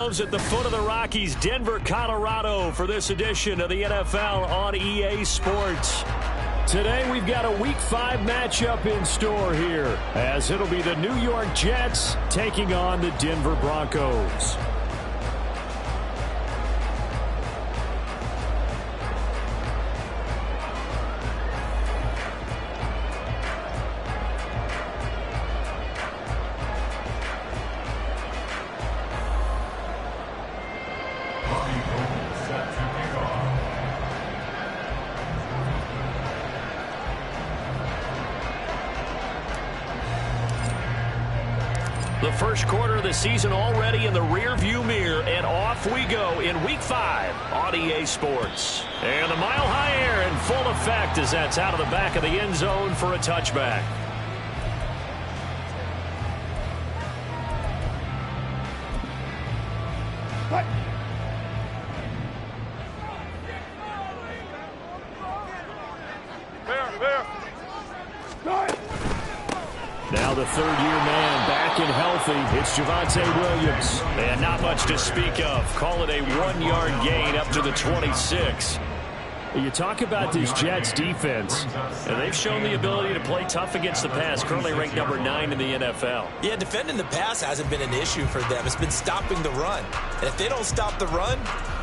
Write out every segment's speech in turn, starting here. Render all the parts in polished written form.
At the foot of the Rockies, Denver, Colorado, for this edition of the NFL on EA Sports. Today we've got a Week 5 matchup in store here, as it'll be the New York Jets taking on the Denver Broncos. The first quarter of the season already in the rear-view mirror, and off we go in Week 5 on EA Sports. And the mile-high air in full effect as that's out of the back of the end zone for a touchback. Now the third-year man back and healthy. It's Javonte Williams. And not much to speak of. Call it a 1-yard gain up to the 26. You talk about this Jets defense, and they've shown the ability to play tough against the pass, currently ranked number 9 in the NFL. Yeah, defending the pass hasn't been an issue for them. It's been stopping the run. And if they don't stop the run,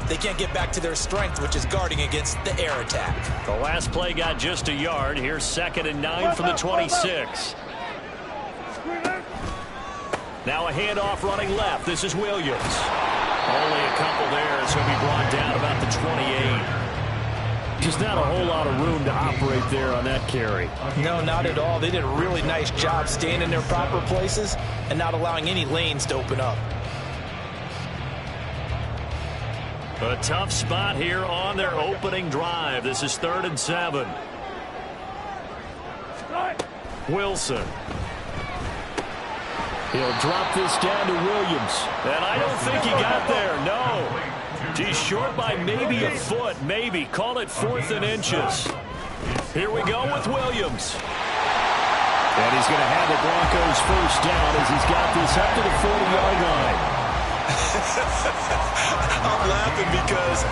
they can't get back to their strength, which is guarding against the air attack. The last play got just a yard. Here's 2nd and 9 from the 26. Now a handoff running left. This is Williams. Only a couple there, so he'll be brought down about the 28. Just not a whole lot of room to operate there on that carry. No, not at all. They did a really nice job staying in their proper places and not allowing any lanes to open up. A tough spot here on their opening drive. This is 3rd and 7. Wilson. He'll drop this down to Williams. And I don't think he got there, no. He's short by maybe a foot, maybe. Call it 4th and inches. Here we go with Williams. And he's going to have the Broncos first down as he's got this up to the 40-yard line. I'm laughing because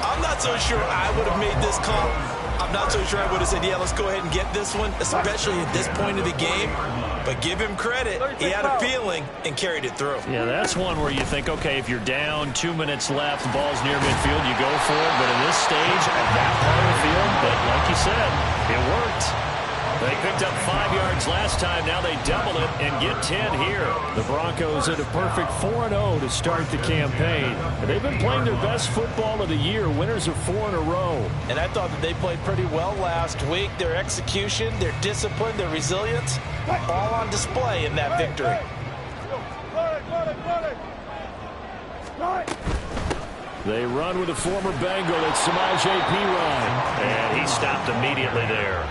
I'm not so sure I would have made this call. I'm not so sure I would have said, yeah, let's go ahead and get this one, especially at this point of the game. But give him credit. He had a feeling and carried it through. Yeah, that's one where you think, okay, if you're down, 2 minutes left, the ball's near midfield, you go for it. But in this stage, at that part of the field, but like you said, it worked. They picked up 5 yards last time. Now they double it and get 10 here. The Broncos at a perfect 4-0 to start the campaign. And they've been playing their best football of the year. Winners of 4 in a row. And I thought that they played pretty well last week. Their execution, their discipline, their resilience, all on display in that victory. They run with a former Bengal. It's Samaje Perine. And he stopped immediately there.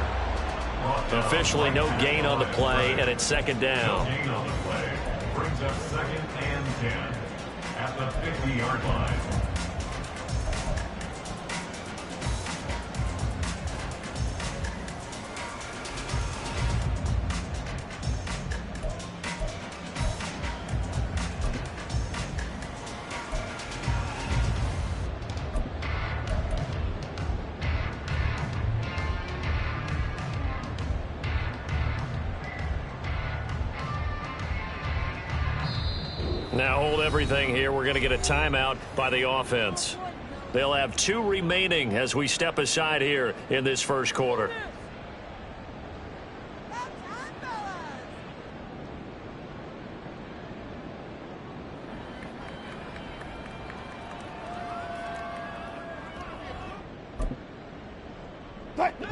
Officially no gain on the play, and it's 2nd down. Brings up 2nd and 10 at the 50-yard line. Now hold everything here. We're going to get a timeout by the offense. They'll have 2 remaining as we step aside here in this first quarter.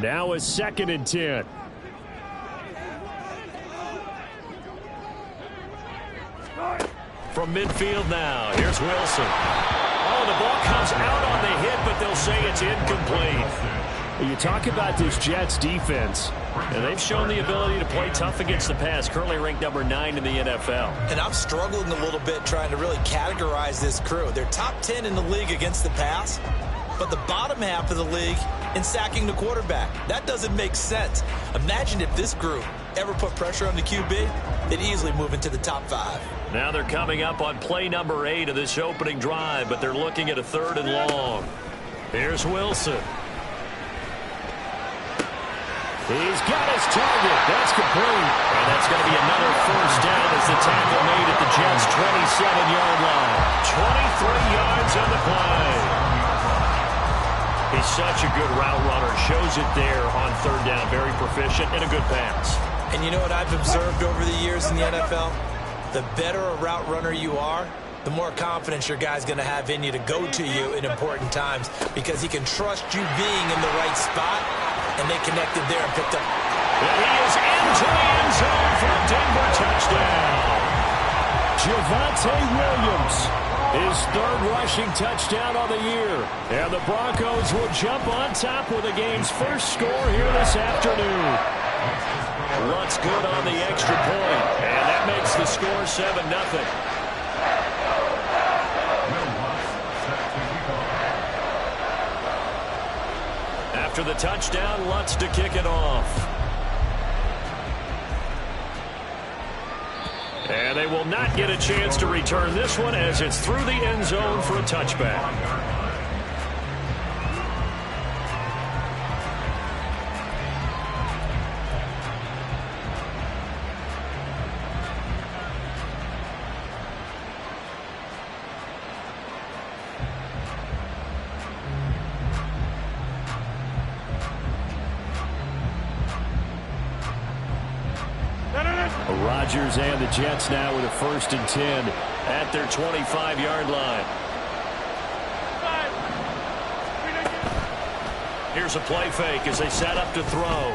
Now is 2nd and 10. From midfield now, here's Wilson. Oh, the ball comes out on the hit, but they'll say it's incomplete. You talk about this Jets defense, and they've shown the ability to play tough against the pass, currently ranked number 9 in the NFL. And I'm struggling a little bit trying to really categorize this crew. They're top 10 in the league against the pass, but the bottom half of the league in sacking the quarterback. That doesn't make sense. Imagine if this group ever put pressure on the QB, they'd easily move into the top 5. Now they're coming up on play number 8 of this opening drive, but they're looking at a 3rd and long. Here's Wilson. He's got his target. That's complete. And that's going to be another first down as the tackle made at the Jets' 27-yard line. 23 yards on the play. He's such a good route runner. Shows it there on 3rd down. Very proficient and a good pass. And you know what I've observed over the years in the NFL? The better a route runner you are, the more confidence your guy's going to have in you to go to you in important times because he can trust you being in the right spot, and they connected there and picked up. And he is into the end zone for a Denver touchdown. Javonte Williams, his 3rd rushing touchdown of the year. And the Broncos will jump on top with the game's first score here this afternoon. Lutz good on the extra point, and that makes the score 7-0. After the touchdown, Lutz to kick it off. And they will not get a chance to return this one as it's through the end zone for a touchback. Rodgers and the Jets now with a 1st and 10 at their 25-yard line. Here's a play fake as they set up to throw.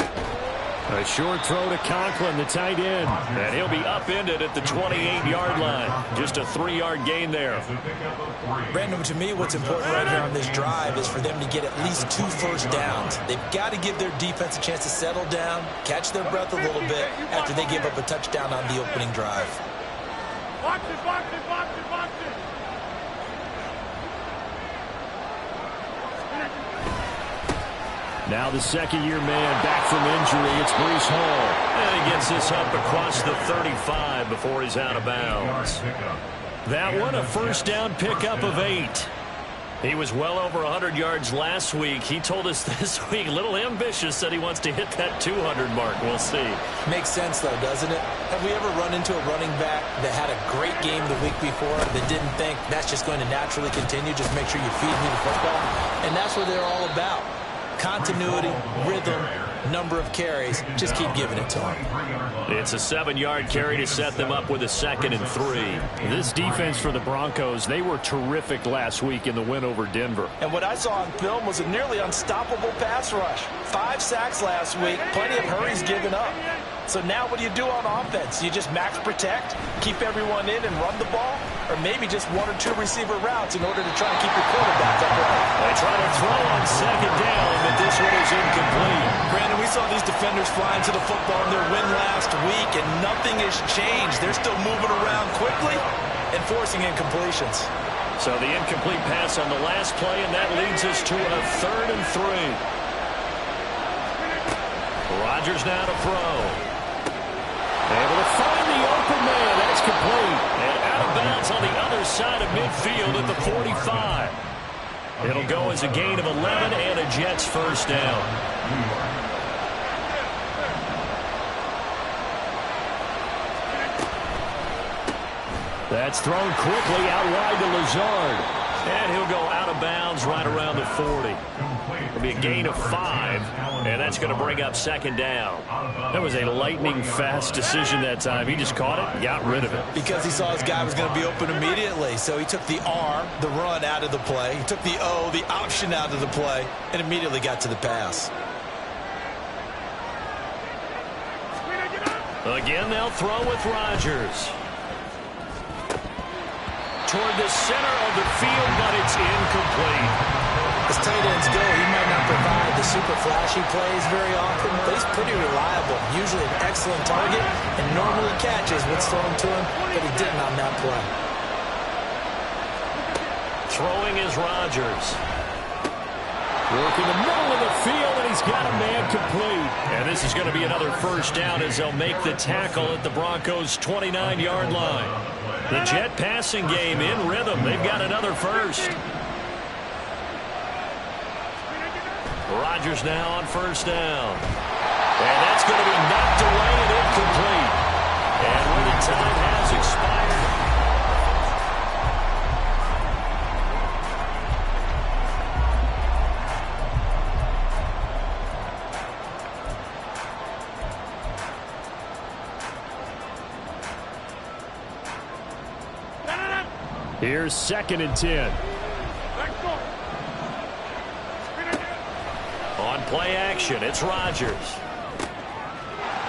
A short throw to Conklin, the tight end. And he'll be upended at the 28-yard line. Just a 3-yard gain there. Brandon, to me, what's important right here on this drive is for them to get at least 2 first downs. They've got to give their defense a chance to settle down, catch their breath a little bit after they give up a touchdown on the opening drive. Watch it, watch it, watch it, watch it. Now the 2nd-year man back from injury. It's Breece Hall. And he gets this up across the 35 before he's out of bounds. That one, a first down pickup of 8. He was well over 100 yards last week. He told us this week, a little ambitious, said he wants to hit that 200 mark. We'll see. Makes sense, though, doesn't it? Have we ever run into a running back that had a great game the week before that didn't think that's just going to naturally continue? Just make sure you feed me the football. And that's what they're all about. Continuity, rhythm, number of carries. Just keep giving it to them. It's a 7-yard carry to set them up with a 2nd and 3. This defense for the Broncos, they were terrific last week in the win over Denver. And what I saw on film was a nearly unstoppable pass rush. 5 sacks last week, plenty of hurries given up. So now what do you do on offense? You just max protect, keep everyone in and run the ball, or maybe just 1 or 2 receiver routes in order to try and keep your quarterback upright. They try to throw on 2nd down, but this one is incomplete. Brandon, we saw these defenders flying to the football in their win last week, and nothing has changed. They're still moving around quickly and forcing incompletions. So the incomplete pass on the last play, and that leads us to a 3rd and 3. Rodgers now to throw. Able to find the open man. That's complete. And out of bounds on the other side of midfield at the 45. It'll go as a gain of 11 and a Jets first down. That's thrown quickly out wide to Lazard. And he'll go out of bounds right around the 40. It'll be a gain of 5, and that's going to bring up 2nd down. That was a lightning-fast decision that time. He just caught it and got rid of it. Because he saw his guy was going to be open immediately, so he took the R, the run, out of the play. He took the O, the option, out of the play, and immediately got to the pass. Again, they'll throw with Rodgers. Toward the center of the field, but it's incomplete. As tight ends go, he might not provide the super flashy plays very often, but he's pretty reliable. Usually an excellent target and normally catches what's thrown to him, but he didn't on that play. Throwing is Rodgers. Work in the middle of the field, and he's got a man complete. And this is going to be another first down as they'll make the tackle at the Broncos' 29-yard line. The Jet passing game in rhythm. They've got another first. Rodgers now on first down. And that's going to be knocked away and incomplete. And when the time has expired. Here's 2nd and 10. On play action, it's Rodgers.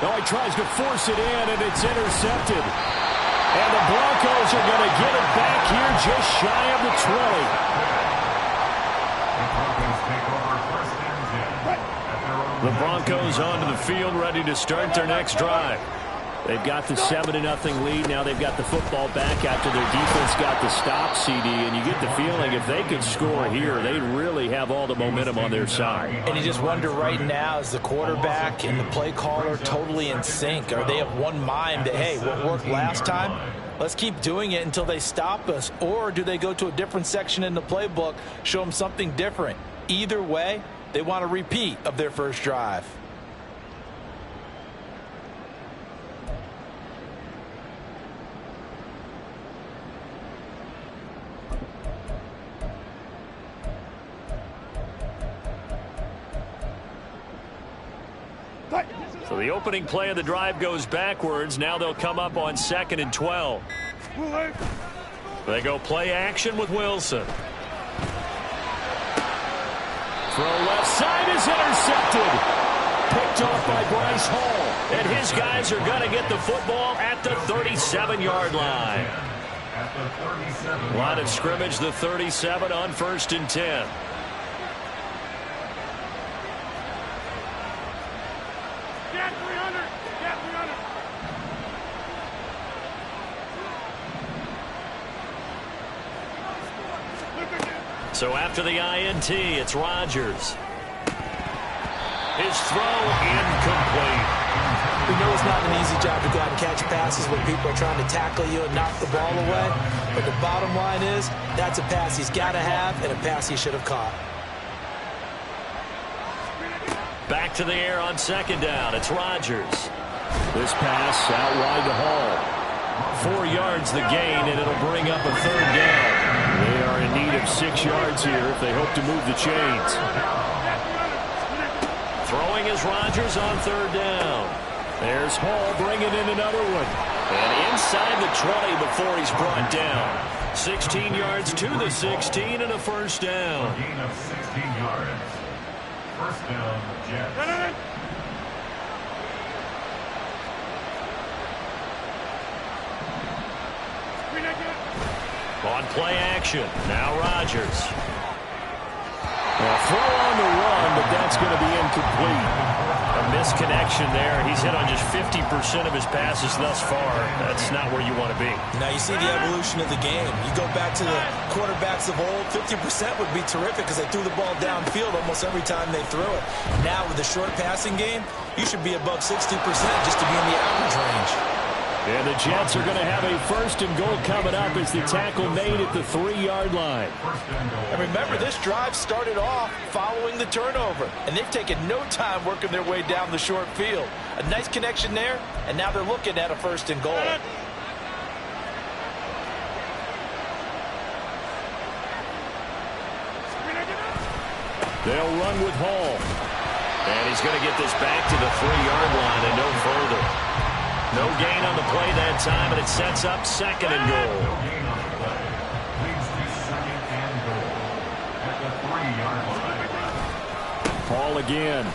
Now he tries to force it in, and it's intercepted. And the Broncos are going to get it back here just shy of the 20. The Broncos onto the field, ready to start their next drive. They've got the 7-0 lead. Now they've got the football back after their defense got the stop, CD. And you get the feeling if they could score here, they really have all the momentum on their side. And you just wonder right now, is the quarterback and the play caller totally in sync? Are they of one mind that, hey, what worked last time, let's keep doing it until they stop us? Or do they go to a different section in the playbook, show them something different? Either way, they want a repeat of their first drive. So the opening play of the drive goes backwards. Now they'll come up on 2nd and 12. They go play action with Wilson. Throw left side is intercepted. Picked off by Bryce Hall. And his guys are going to get the football at the 37-yard line. Line of scrimmage, the 37 on 1st and 10. So after the INT, it's Rodgers. His throw incomplete. We know it's not an easy job to go out and catch passes when people are trying to tackle you and knock the ball away. But the bottom line is, that's a pass he's got to have and a pass he should have caught. Back to the air on 2nd down. It's Rodgers. This pass out wide to Hall. 4 yards the gain, and it'll bring up a 3rd down. They are in need of 6 yards here if they hope to move the chains. Throwing is Rodgers on 3rd down. There's Hall bringing in another one. And inside the 20 before he's brought down. 16 yards to the 16 and a first down. A gain of 16 yards. First down, Jets. On play action, now Rodgers. A throw on the run, but that's going to be incomplete. A misconnection there. He's hit on just 50% of his passes thus far. That's not where you want to be. Now you see the evolution of the game. You go back to the quarterbacks of old, 50% would be terrific because they threw the ball downfield almost every time they threw it. Now with the short passing game, you should be above 60% just to be in the average range. And the Jets are going to have a 1st and goal coming up as the tackle made at the 3-yard line. And remember, this drive started off following the turnover, and they've taken no time working their way down the short field. A nice connection there, and now they're looking at a 1st and goal. They'll run with Hall. And he's going to get this back to the 3-yard line and no further. No gain on the play that time, and it sets up 2nd and goal. No gain on the play. Leads to 2nd and goal at the 3-yard line. Hall again.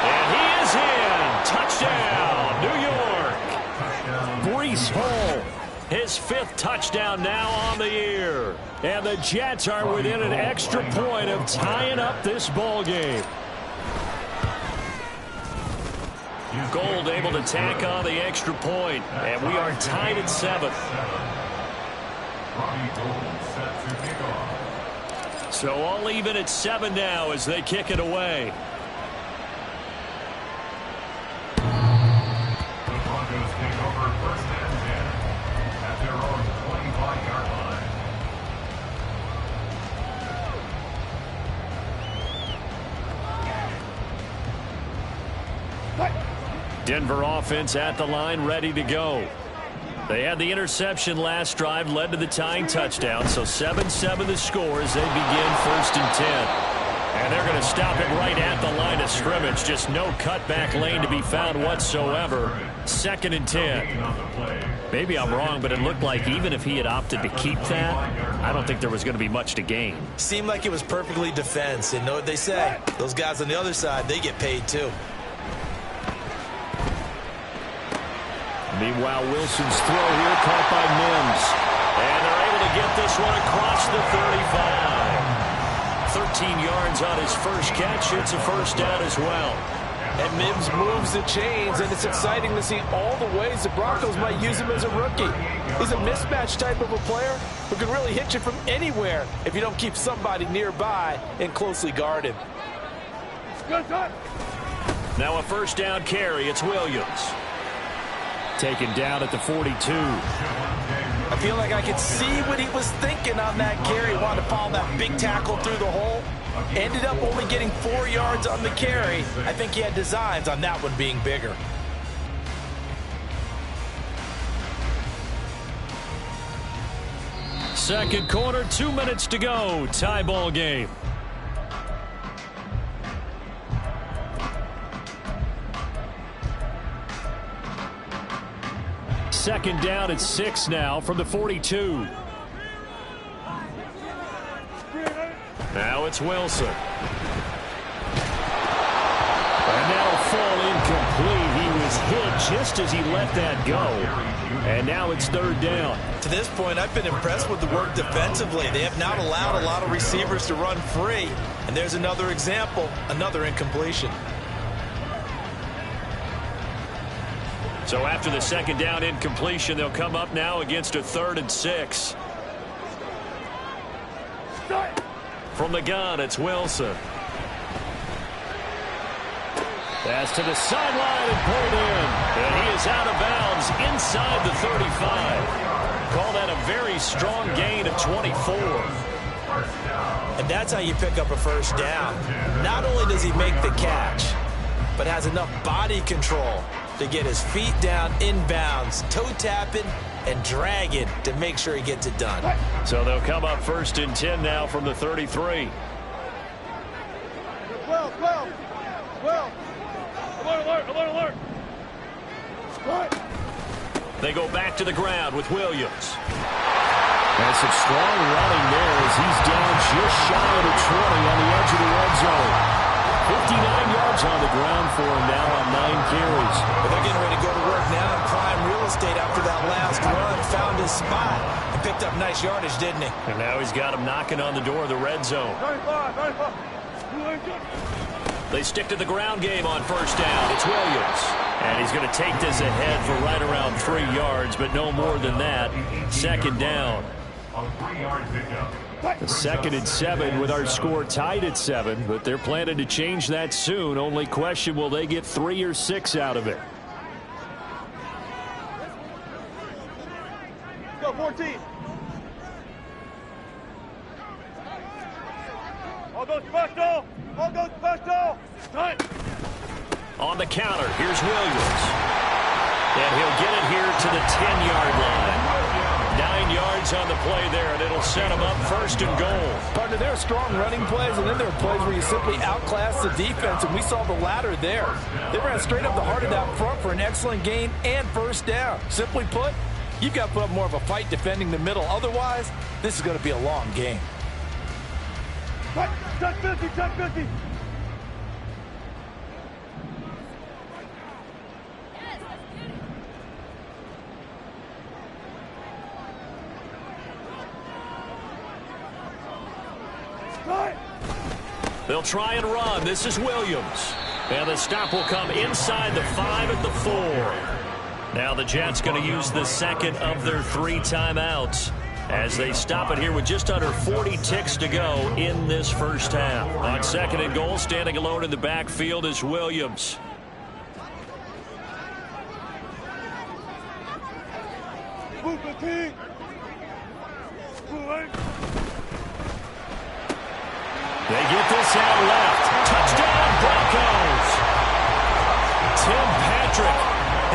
And he is in. Touchdown, New York. Breece Hall. His 5th touchdown now on the year. And the Jets are within an extra point of tying up this ball game. Gold able to tack on the extra point, and we are tied at 7. So all even at 7 now as they kick it away. The Broncos take over first and 10 at their own 25-yard line. Denver offense at the line, ready to go. They had the interception last drive, led to the tying touchdown, so 7-7 the score as they begin first and 10. And they're going to stop it right at the line of scrimmage. Just no cutback lane to be found whatsoever. 2nd and 10. Maybe I'm wrong, but it looked like even if he had opted to keep that, I don't think there was going to be much to gain. Seemed like it was perfectly defense. And know what they say? Those guys on the other side, they get paid too. Meanwhile, Wilson's throw here caught by Mims. And they're able to get this one across the 35. 13 yards on his first catch. It's a first down as well. And Mims moves the chains, and it's exciting to see all the ways the Broncos might use him as a rookie. He's a mismatch type of a player who can really hit you from anywhere if you don't keep somebody nearby and closely guard him. Now a first down carry. It's Williams. Taken down at the 42. I feel like I could see what he was thinking on that carry. He wanted to follow that big tackle through the hole. Ended up only getting 4 yards on the carry. I think he had designs on that one being bigger. Second quarter, 2 minutes to go. Tie ball game. Second down at 6 now from the 42. Now it's Wilson. And that'll fall incomplete. He was hit just as he let that go. And now it's 3rd down. To this point, I've been impressed with the work defensively. They have not allowed a lot of receivers to run free. And there's another example, another incompletion. So after the second down incompletion, they'll come up now against a 3rd and 6. From the gun, it's Wilson. Pass to the sideline and pulled in. And he is out of bounds inside the 35. Call that a very strong gain of 24. And that's how you pick up a first down. Not only does he make the catch, but has enough body control to get his feet down inbounds, toe tapping and dragging to make sure he gets it done. So they'll come up first and 10 now from the 33. 12. Alert. They go back to the ground with Williams. And some strong running there as he's down just shy of the 20 on the edge of the red zone. 59 yards on the ground for him now on 9 carries. But they're getting ready to go to work now in prime real estate after that last run. Found his spot and picked up nice yardage, didn't he? And now he's got him knocking on the door of the red zone. 95. They stick to the ground game on first down. It's Williams. And he's going to take this ahead for right around 3 yards, but no more than that. Second down. A 3-yard pickup. The 2nd and 7 with our score tied at 7, but they're planning to change that soon. Only question, will they get 3 or 6 out of it? Go 14. All goes special. Time. On the counter, here's Williams. And he'll get it here to the 10-yard line. 9 yards on the play there, and it'll set him up first and goal. Partner, there are strong running plays, and then there are plays where you simply outclass the defense, and we saw the latter there. They ran straight up the heart of that front for an excellent gain and first down. Simply put, you've got to put up more of a fight defending the middle. Otherwise, this is going to be a long game. Check 50. They'll try and run. This is Williams. And the stop will come inside the 5 at the 4. Now the Jets going to use the second of their 3 timeouts. as they stop it here with just under 40 ticks to go in this first half. On second and goal, standing alone in the backfield is Williams. They get this out left. Touchdown, Broncos. Tim Patrick,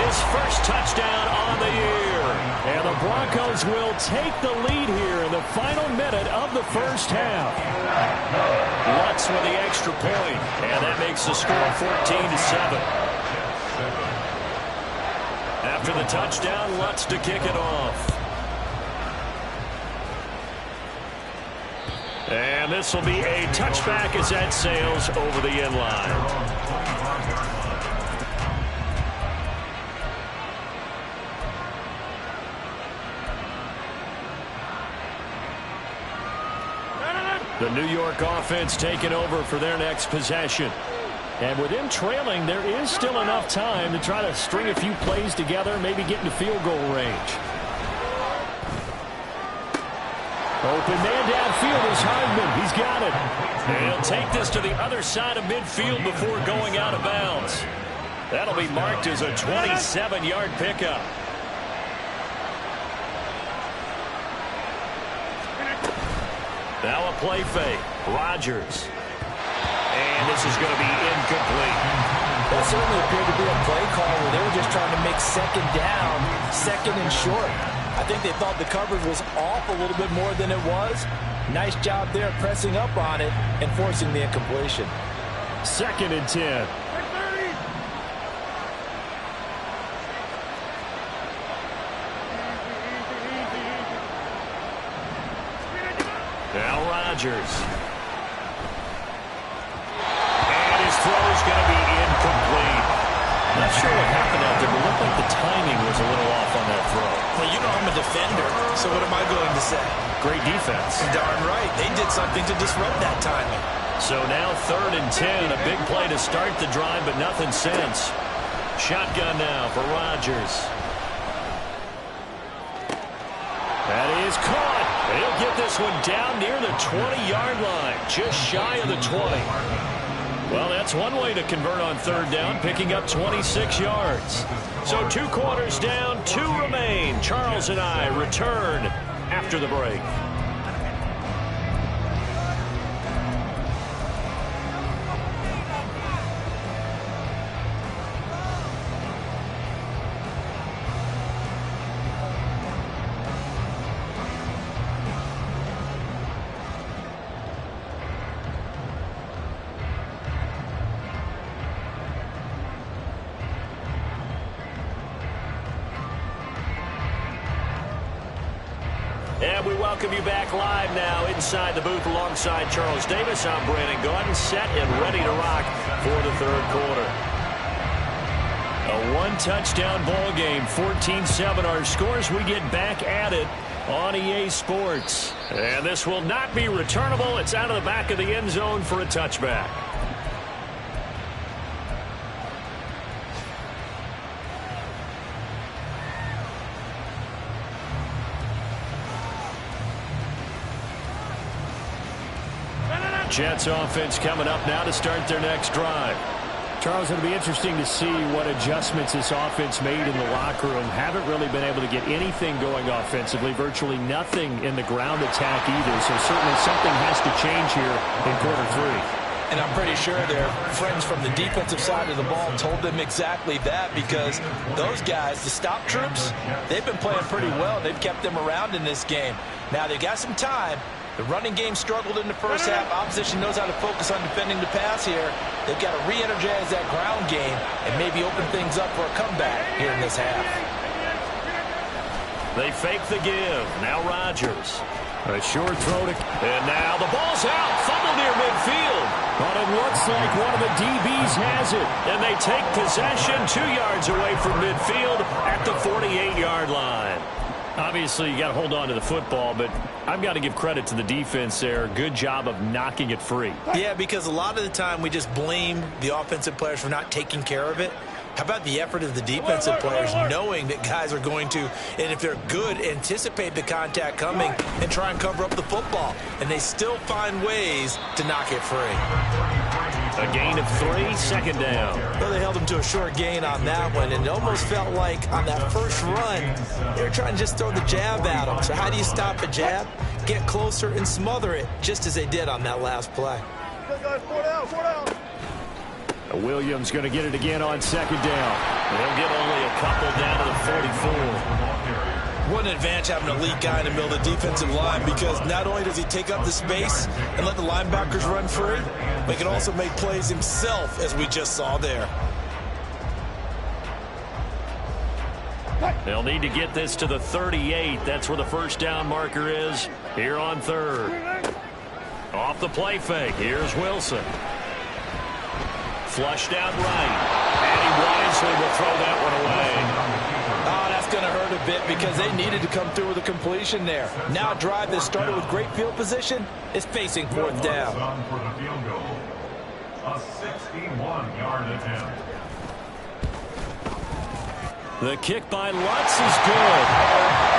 his first touchdown on the year. And the Broncos will take the lead here in the final minute of the first half. Lutz with the extra point, and that makes the score 14-7. After the touchdown, Lutz to kick it off. And this will be a touchback as that sails over the end line. The New York offense taking over for their next possession. And with them trailing, there is still enough time to try to string a few plays together, maybe get into field goal range. Open man downfield is Hardman. He's got it. And he'll take this to the other side of midfield before going out of bounds. That'll be marked as a 27-yard pickup. Now a play fake. Rodgers. And this is going to be incomplete. That certainly appeared to be a play call where they were just trying to make second down, second and short. I think they thought the coverage was off a little bit more than it was. Nice job there pressing up on it and forcing the incompletion. 2nd and 10. Now Rodgers. And his throw is going to be incomplete. Not sure what happened out there, but it looked like the timing was a little off on that throw. Well, you know I'm a defender, so what am I going to say? Great defense. Darn right. They did something to disrupt that timing. So now 3rd and 10. A big play to start the drive, but nothing since. Shotgun now for Rodgers. That is caught. He'll get this one down near the 20-yard line, just shy of the 20. Well, that's one way to convert on 3rd down, picking up 26 yards. So 2 quarters down, 2 remain. Charles and I return after the break. And we welcome you back live now inside the booth alongside Charles Davis. I'm Brandon Gordon, set and ready to rock for the 3rd quarter. A 1-touchdown ball game, 14-7 our scores. We get back at it on EA Sports. And this will not be returnable. It's out of the back of the end zone for a touchback. Jets offense coming up now to start their next drive. Charles, it'll be interesting to see what adjustments this offense made in the locker room. Haven't really been able to get anything going offensively. Virtually nothing in the ground attack either. So certainly something has to change here in quarter 3. And I'm pretty sure their friends from the defensive side of the ball told them exactly that, because those guys, the stop troops, they've been playing pretty well. They've kept them around in this game. Now they got some time. The running game struggled in the first half. Opposition knows how to focus on defending the pass here. They've got to re-energize that ground game and maybe open things up for a comeback here in this half. They fake the give. Now Rodgers. A short throw to... And now the ball's out. Fumble near midfield. But it looks like one of the DBs has it. And they take possession 2 yards away from midfield at the 48-yard line. Obviously, you got to hold on to the football, but I've got to give credit to the defense there. Good job of knocking it free. Yeah, because a lot of the time we just blame the offensive players for not taking care of it. How about the effort of the defensive players knowing that guys are going to, and if they're good, anticipate the contact coming and try and cover up the football. And they still find ways to knock it free. A gain of 3, second down. Well, they held them to a short gain on that one, and it almost felt like on that first run, they were trying to just throw the jab at them. So how do you stop a jab? Get closer and smother it, just as they did on that last play. Four down. Williams going to get it again on second down. They'll get only a couple down to the 44. What an advantage having a lead guy in the middle of the defensive line, because not only does he take up the space and let the linebackers run free, but he can also make plays himself, as we just saw there. They'll need to get this to the 38. That's where the first down marker is here on third. Off the play fake. Here's Wilson. Flushed out right. And he wisely will throw that one away. Oh, that's going to hurt a bit because they needed to come through with a completion there. Now a drive that started with great field position is facing fourth down. For the field goal. A 61-yard attempt. The kick by Lutz is good.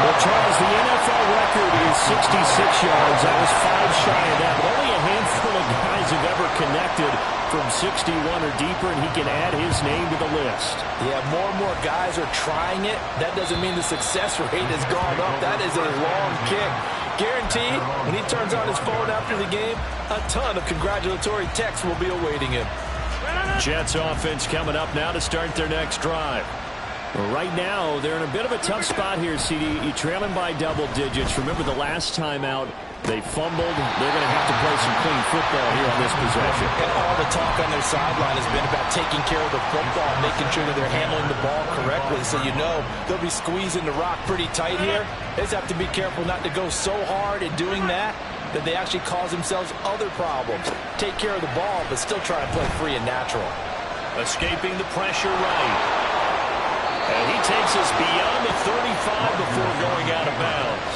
Well, Charles, the NFL record is 66 yards. That was 5 shy of that, but only a handful of guys have ever connected from 61 or deeper, and he can add his name to the list. Yeah, more and more guys are trying it. That doesn't mean the success rate has gone up. That is a long kick. Guaranteed, when he turns on his phone after the game, a ton of congratulatory texts will be awaiting him. Jets offense coming up now to start their next drive. Well, right now, they're in a bit of a tough spot here, CD. You're trailing by double digits. Remember the last time out, they fumbled. They're going to have to play some clean football here on this possession. And all the talk on their sideline has been about taking care of the football, making sure that they're handling the ball correctly. So you know they'll be squeezing the rock pretty tight here. They just have to be careful not to go so hard in doing that they actually cause themselves other problems. Take care of the ball, but still try to play free and natural. Escaping the pressure right. And he takes us beyond the 35 before going out of bounds.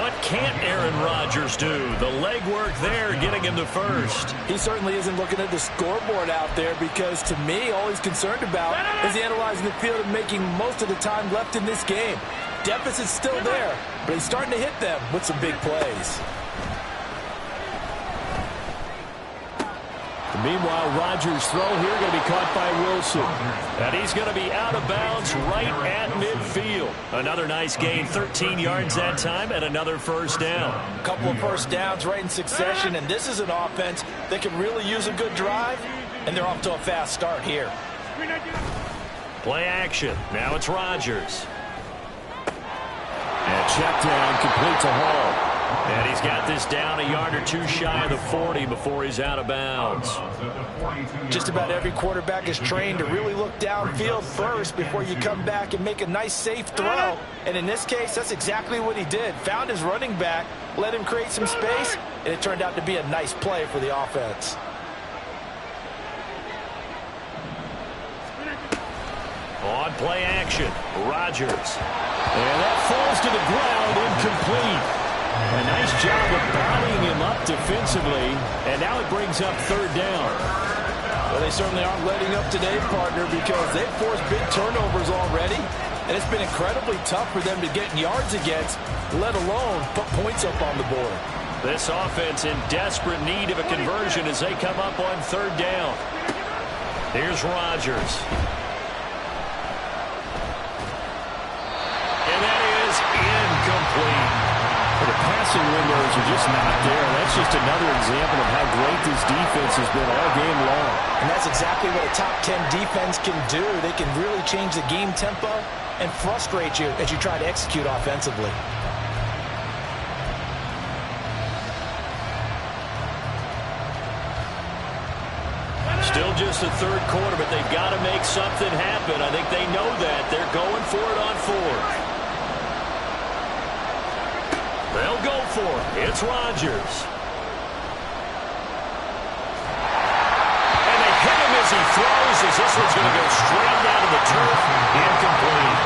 What can't Aaron Rodgers do? The legwork there getting him to first. He certainly isn't looking at the scoreboard out there because, to me, all he's concerned about is analyzing the field and making most of the time left in this game. Deficit's still there, but he's starting to hit them with some big plays. Meanwhile, Rodgers' throw here going to be caught by Wilson. And he's going to be out of bounds right at midfield. Another nice gain, 13 yards that time, and another first down. A couple of first downs right in succession, and this is an offense that can really use a good drive, and they're off to a fast start here. Play action. Now it's Rodgers. And check down, complete to Hall. And he's got this down a yard or two shy of the 40 before he's out of bounds. Just about every quarterback is trained to really look downfield first before you come back and make a nice, safe throw. And in this case, that's exactly what he did. Found his running back, let him create some space, and it turned out to be a nice play for the offense. On play action, Rodgers. And that falls to the ground, incomplete. A nice job of bodying him up defensively, and now it brings up third down. Well, they certainly aren't letting up today, partner, because they've forced big turnovers already, and it's been incredibly tough for them to get yards against, let alone put points up on the board. This offense in desperate need of a conversion as they come up on third down. Here's Rodgers. And that is incomplete. The passing windows are just not there. That's just another example of how great this defense has been all game long. And that's exactly what a top 10 defense can do. They can really change the game tempo and frustrate you as you try to execute offensively. Still just the third quarter, but they've got to make something happen. I think they know that. They're going for it on fourth. They'll go for it. It's Rodgers. And they hit him as he throws, as this one's going to go straight down to the turf. Incomplete.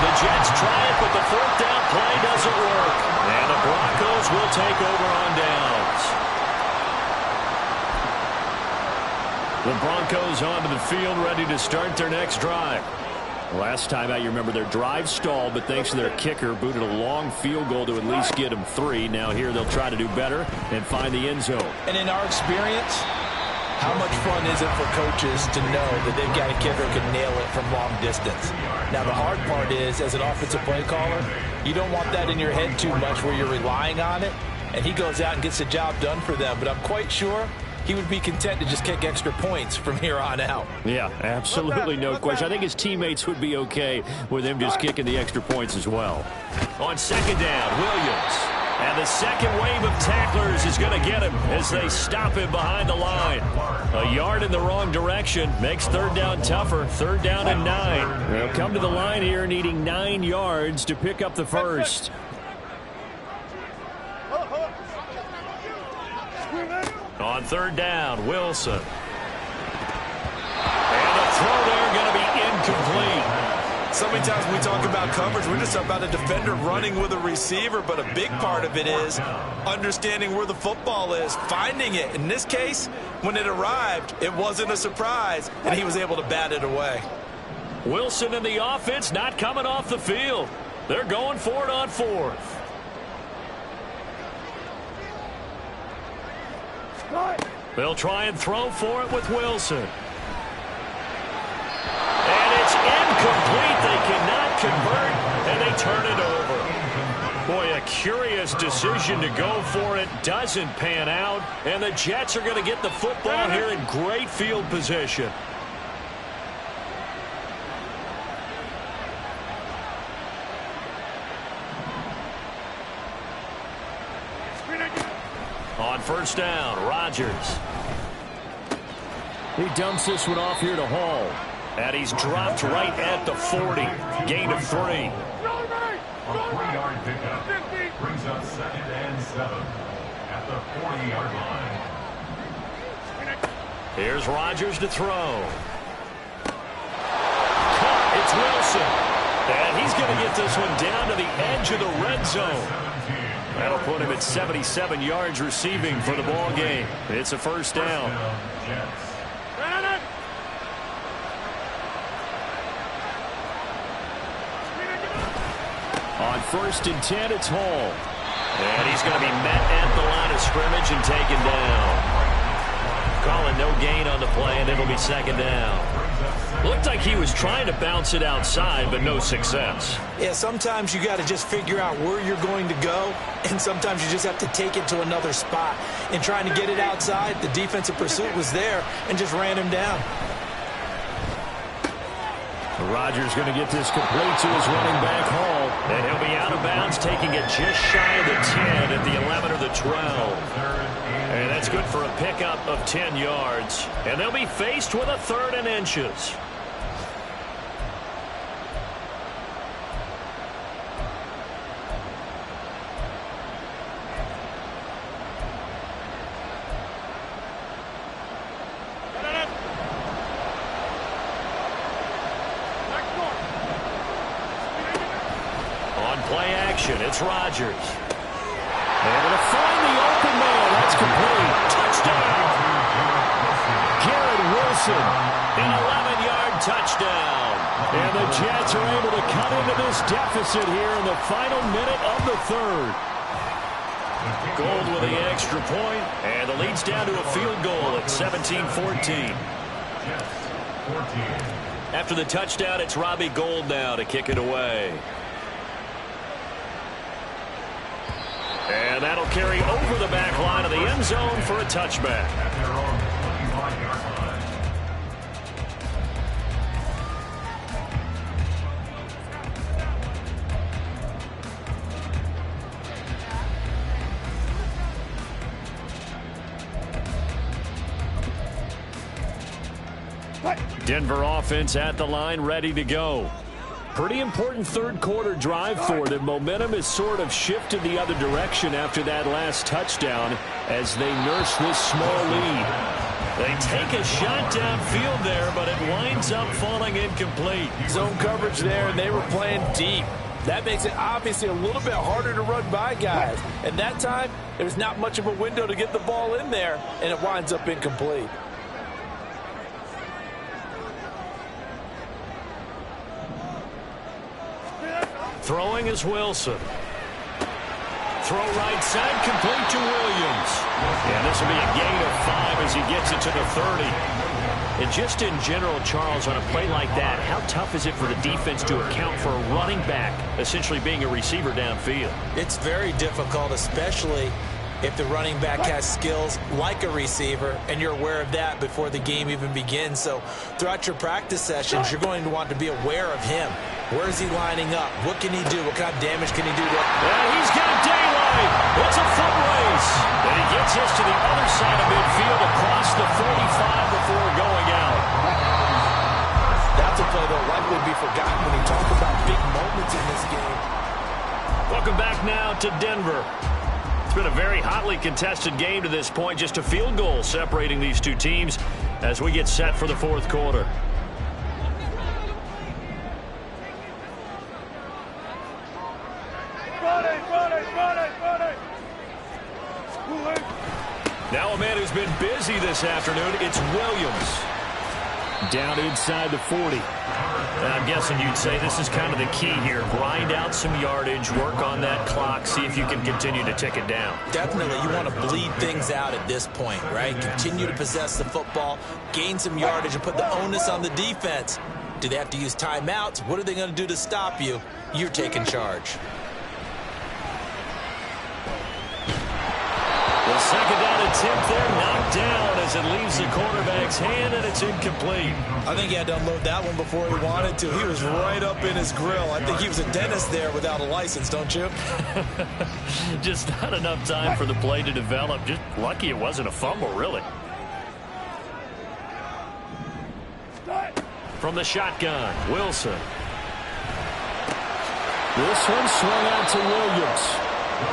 The Jets try it, but the fourth down play doesn't work. And the Broncos will take over on downs. The Broncos onto the field, ready to start their next drive. Last time out, you remember their drive stalled, but thanks to their kicker, booted a long field goal to at least get them 3. Now here they'll try to do better and find the end zone. And in our experience, how much fun is it for coaches to know that they've got a kicker who can nail it from long distance? Now, the hard part is, as an offensive play caller, you don't want that in your head too much where you're relying on it, and he goes out and gets the job done for them. But I'm quite sure he would be content to just kick extra points from here on out. Yeah, absolutely no question. I think his teammates would be okay with him just kicking the extra points as well. On second down, Williams. And the second wave of tacklers is going to get him as they stop him behind the line. A yard in the wrong direction makes third down tougher. Third down and 9. They'll come to the line here needing 9 yards to pick up the first. On third down, Wilson. And the throw there going to be incomplete. So many times when we talk about coverage, we're just about a defender running with a receiver, but a big part of it is understanding where the football is, finding it. In this case, when it arrived, it wasn't a surprise, and he was able to bat it away. Wilson and the offense not coming off the field. They're going for it on 4th. They'll try and throw for it with Wilson. And it's incomplete. They cannot convert, and they turn it over. Boy, a curious decision to go for it. Doesn't pan out, and the Jets are going to get the football here in great field position. On first down, Rodgers. He dumps this one off here to Hall. And he's dropped right at the 40. Gain of 3. A 3-yard pickup brings up second and 7 at the 40-yard line. Here's Rodgers to throw. Caught. It's Wilson. And he's going to get this one down to the edge of the red zone. That'll put him at 77 yards receiving for the ball game. It's a first down. On first and 10, it's Hall. And he's going to be met at the line of scrimmage and taken down. Calling no gain on the play, and it'll be second down. Looked like he was trying to bounce it outside, but no success. Yeah, sometimes you got to just figure out where you're going to go, and sometimes you just have to take it to another spot. In trying to get it outside, the defensive pursuit was there and just ran him down. Rodgers going to get this complete to his running back, Hall. And he'll be out of bounds, taking it just shy of the 10 at the 11 or the 12. And that's good for a pickup of 10 yards. And they'll be faced with a 3rd and inches. Play action. It's Rodgers. Able to find the open man. That's complete. Touchdown. Garrett Wilson. An 11-yard touchdown. And the Jets are able to cut into this deficit here in the final minute of the 3rd. Gold with the extra point, and the lead's down to a field goal at 17-14. After the touchdown, it's Robbie Gould now to kick it away. And that'll carry over the back line of the end zone for a touchback. Denver offense at the line, ready to go. Pretty important third quarter drive for them. Momentum has sort of shifted the other direction after that last touchdown as they nurse this small lead. They take a shot downfield there, but it winds up falling incomplete. Zone coverage there, and they were playing deep. That makes it obviously a little bit harder to run by guys. And that time, there's not much of a window to get the ball in there, and it winds up incomplete. Throwing is Wilson. Throw right side, complete to Williams. And this will be a gain of 5 as he gets it to the 30. And just in general, Charles, on a play like that, how tough is it for the defense to account for a running back essentially being a receiver downfield? It's very difficult, especially if the running back has skills like a receiver, and you're aware of that before the game even begins. So throughout your practice sessions, you're going to want to be aware of him. Where is he lining up? What can he do? What kind of damage can he do? And he's got daylight. It's a foot race. And he gets us to the other side of midfield across the 45 before going out. That's a play that will likely be forgotten when you talk about big moments in this game. Welcome back now to Denver. It's been a very hotly contested game to this point. Just a field goal separating these two teams as we get set for the fourth quarter. Now a man who's been busy this afternoon, it's Williams. Down inside the 40. And I'm guessing you'd say this is kind of the key here. Grind out some yardage, work on that clock, see if you can continue to tick it down. Definitely, you want to bleed things out at this point, right? Continue to possess the football, gain some yardage, and put the onus on the defense. Do they have to use timeouts? What are they going to do to stop you? You're taking charge. The second down attempt there, knocked down as it leaves the quarterback's hand, and it's incomplete. I think he had to unload that one before he wanted to. He was right up in his grill. I think he was a dentist there without a license, don't you? Just not enough time for the play to develop. Just lucky it wasn't a fumble, really. From the shotgun, Wilson. This one swung out to Williams.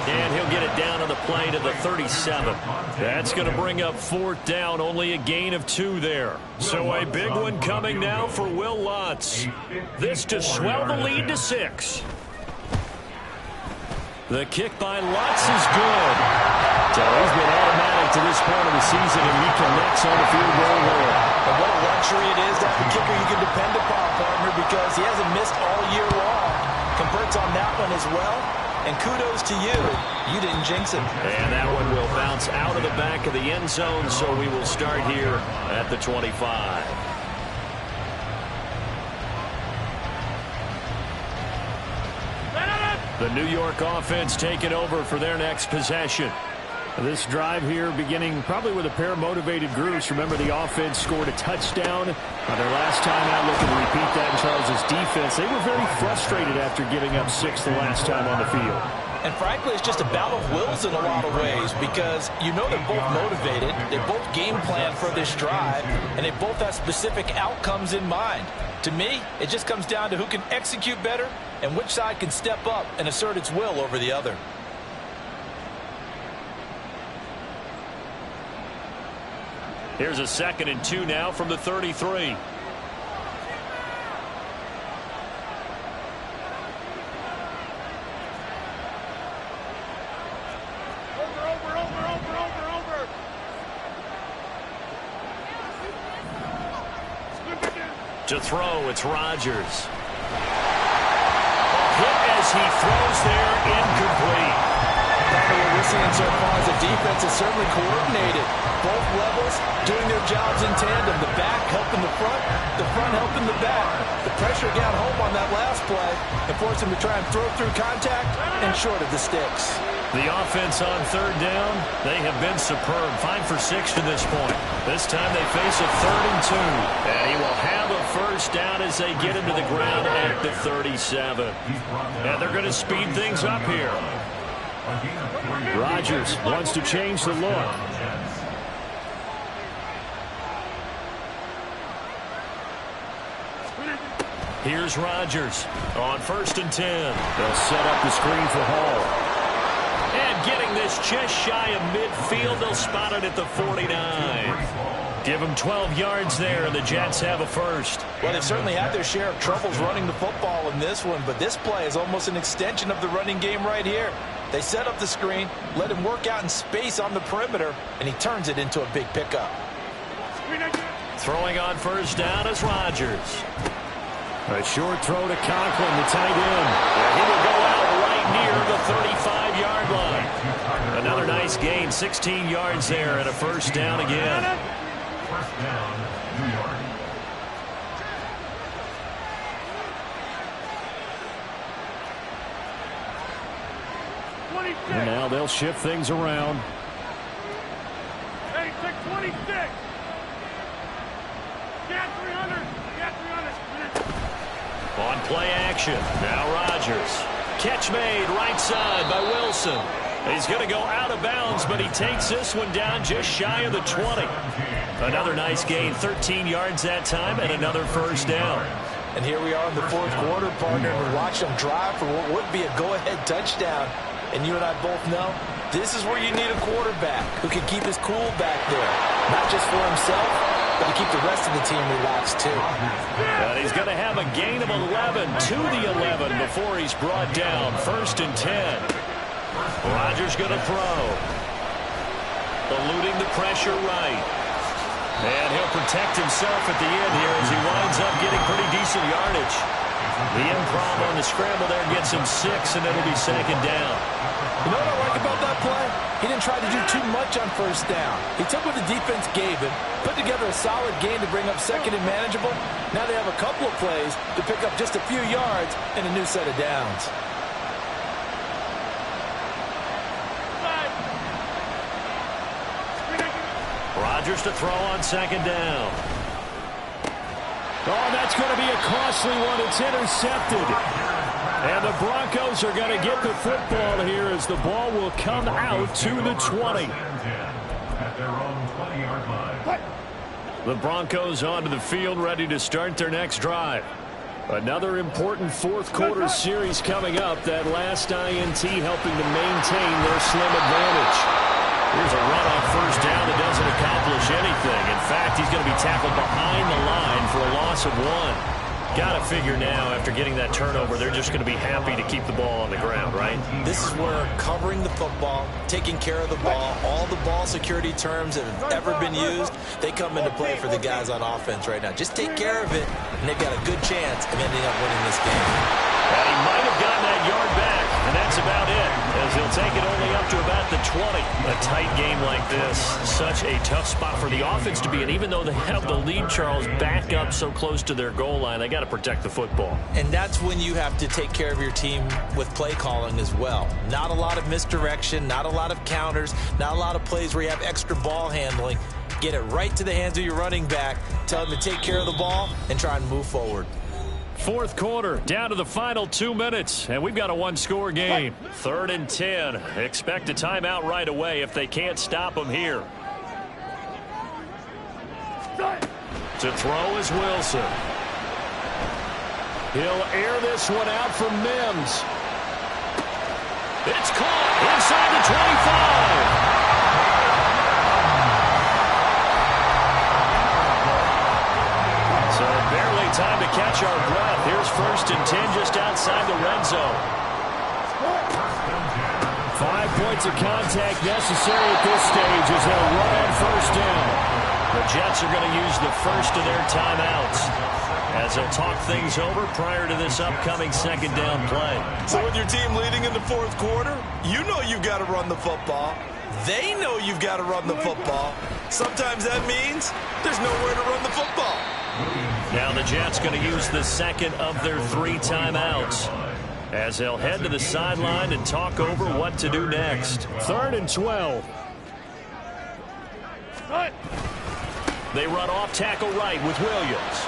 And he'll get it down on the play to the 37. That's going to bring up fourth down, only a gain of 2 there. So a big one coming now for Will Lutz. This to swell the lead to 6. The kick by Lutz is good. So he's been automatic to this point of the season, and he connects on the field goal there. And what a luxury it is to have a kicker you can depend upon, partner, because he hasn't missed all year long. Converts on that one as well. And kudos to you. You didn't jinx it. And that one will bounce out of the back of the end zone, so we will start here at the 25. The New York offense taking over for their next possession. This drive here beginning probably with a pair of motivated groups. Remember, the offense scored a touchdown on their last time out, looking to repeat that in Charles's defense. They were very frustrated after giving up 6 the last time on the field. And frankly, it's just a battle of wills in a lot of ways, because you know they're both motivated, they both game plan for this drive, and they both have specific outcomes in mind. To me, it just comes down to who can execute better and which side can step up and assert its will over the other. Here's a 2nd and 2 now from the 33. To throw, it's Rodgers. Hit as he throws there, incomplete. We're seeing so far as the defense is certainly coordinated. Both levels doing their jobs in tandem. The back helping the front helping the back. The pressure got home on that last play and forced him to try and throw through contact and short of the sticks. The offense on 3rd down, they have been superb. 5 for 6 to this point. This time they face a 3rd and 2. And he will have a first down as they get him to the ground at the 37. And they're going to speed things up here. Rodgers wants to change the look. Here's Rodgers on 1st and 10. They'll set up the screen for Hall. And getting this just shy of midfield, they'll spot it at the 49. Give them 12 yards there, and the Jets have a first. Well, they've certainly had their share of troubles running the football in this one, but this play is almost an extension of the running game right here. They set up the screen, let him work out in space on the perimeter, and he turns it into a big pickup. Throwing on 1st down is Rodgers. A short throw to Conklin, the tight end. He will go out right near the 35-yard line. Another nice gain, 16 yards there, and a first down again. First down, New York. And now they'll shift things around. Hey, take 26. Get 300. Get 300. On play action, now Rodgers. Catch made, right side by Wilson. He's going to go out of bounds, but he takes this one down just shy of the 20. Another nice gain, 13 yards that time, and another first down. And here we are in the fourth quarter, partner, and we watch them drive for what would be a go-ahead touchdown. And you and I both know this is where you need a quarterback who can keep his cool back there. Not just for himself, but to keep the rest of the team relaxed too. And he's going to have a gain of 11 to the 11 before he's brought down. 1st and 10. Rodgers going to throw. Eluding the pressure right. And he'll protect himself at the end here as he winds up getting pretty decent yardage. The improv on the scramble there gets him 6, and it'll be 2nd down. You know what I like about that play? He didn't try to do too much on first down. He took what the defense gave him, put together a solid game to bring up 2nd and manageable. Now they have a couple of plays to pick up just a few yards and a new set of downs. Rodgers to throw on 2nd down. Oh, that's going to be a costly one. It's intercepted. And the Broncos are going to get the football here as the ball will come out to the 20. At their own 20-yard line. The Broncos onto the field, ready to start their next drive. Another important fourth quarter series coming up. That last INT helping to maintain their slim advantage. Here's a run on first down that doesn't accomplish anything. In fact, he's going to be tackled behind the line for a loss of 1. Got to figure now, after getting that turnover, they're just going to be happy to keep the ball on the ground, right? This is where covering the football, taking care of the ball, all the ball security terms that have ever been used, they come into play for the guys on offense right now. Just take care of it, and they've got a good chance of ending up winning this game. And he might have gotten that yard back, and that's about it, as he'll take it only up to about the 20. A tight game like this, such a tough spot for the offense to be in. Even though they have the lead, Charles, back up so close to their goal line, they got to protect the football. And that's when you have to take care of your team with play calling as well. Not a lot of misdirection, not a lot of counters, not a lot of plays where you have extra ball handling. Get it right to the hands of your running back, tell him to take care of the ball, and try and move forward. Fourth quarter, down to the final 2 minutes, and we've got a one-score game. 3rd and 10. Expect a timeout right away if they can't stop him here. To throw is Wilson. He'll air this one out for Mims. It's caught inside the 25. So barely time to catch our breath. Here's 1st and 10 just outside the red zone. 5 points of contact necessary at this stage as they'll run on first down. The Jets are going to use the first of their timeouts as they'll talk things over prior to this upcoming 2nd down play. So with your team leading in the fourth quarter, you know you've got to run the football. They know you've got to run the football. Sometimes that means there's nowhere to run the football. Now the Jets going to use the 2nd of their 3 timeouts as they'll head to the sideline and talk over what to do next. 3rd and 12. They run off tackle right with Williams.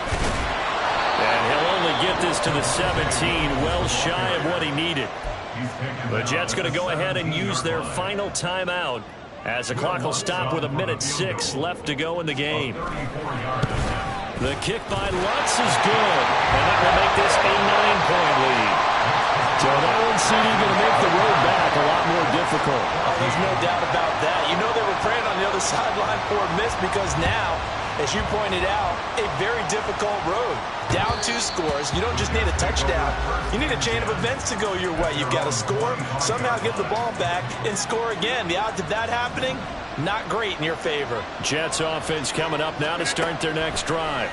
And he'll only get this to the 17, well shy of what he needed. The Jets going to go ahead and use their final timeout as the clock will stop with 1:06 left to go in the game. The kick by Lutz is good, and that will make this a 9-point lead. So that one, CD, going to make the road back a lot more difficult. Oh, there's no doubt about that. You know they were praying on the other sideline for a miss because now, as you pointed out, a very difficult road. Down 2 scores. You don't just need a touchdown. You need a chain of events to go your way. You've got to score, somehow get the ball back, and score again. The odds of that happening, not great in your favor. Jets offense coming up now to start their next drive.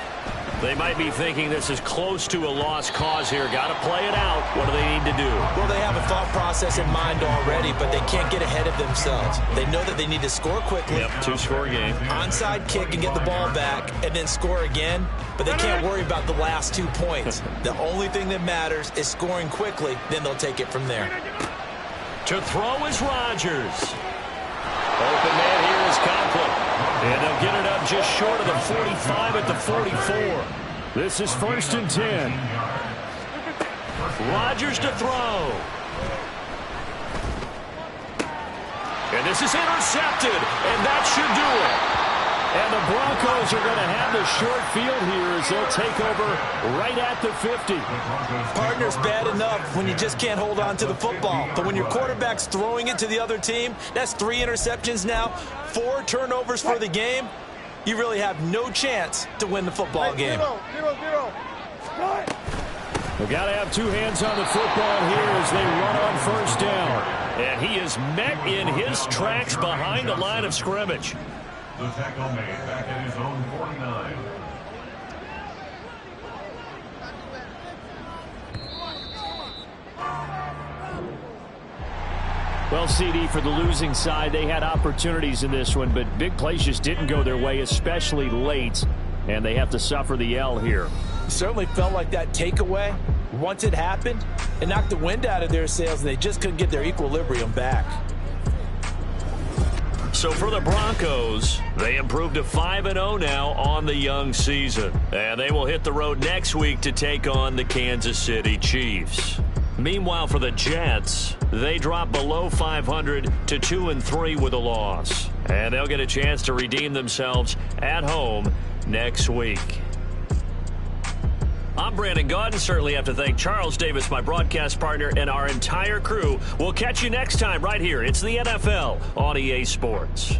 They might be thinking this is close to a lost cause here. Got to play it out. What do they need to do? Well, they have a thought process in mind already, but they can't get ahead of themselves. They know that they need to score quickly. Yep, two-score game. Onside kick and get the ball back and then score again, but they can't worry about the last 2 points. The only thing that matters is scoring quickly, then they'll take it from there. To throw is Rodgers. Open man here is Conklin. And they'll get it up just short of the 45 at the 44. This is 1st and 10. Rodgers to throw. And this is intercepted, and that should do it. And the Broncos are going to have the short field here as they'll take over right at the 50. Partner's bad enough when you just can't hold on to the football. But when your quarterback's throwing it to the other team, that's 3 interceptions now, 4 turnovers for the game. You really have no chance to win the football game. We've got to have 2 hands on the football here as they run on 1st down. And he is met in his tracks behind the line of scrimmage. The tackle made back at his own 49. Well, CD, for the losing side, they had opportunities in this one, but big plays just didn't go their way, especially late, and they have to suffer the L here. It certainly felt like that takeaway, once it happened, it knocked the wind out of their sails, and they just couldn't get their equilibrium back. So for the Broncos, they improved to 5-0 now on the young season. And they will hit the road next week to take on the Kansas City Chiefs. Meanwhile, for the Jets, they drop below 500 to 2-3 with a loss. And they'll get a chance to redeem themselves at home next week. I'm Brandon Gaudin. Certainly have to thank Charles Davis, my broadcast partner, and our entire crew. We'll catch you next time right here. It's the NFL on EA Sports.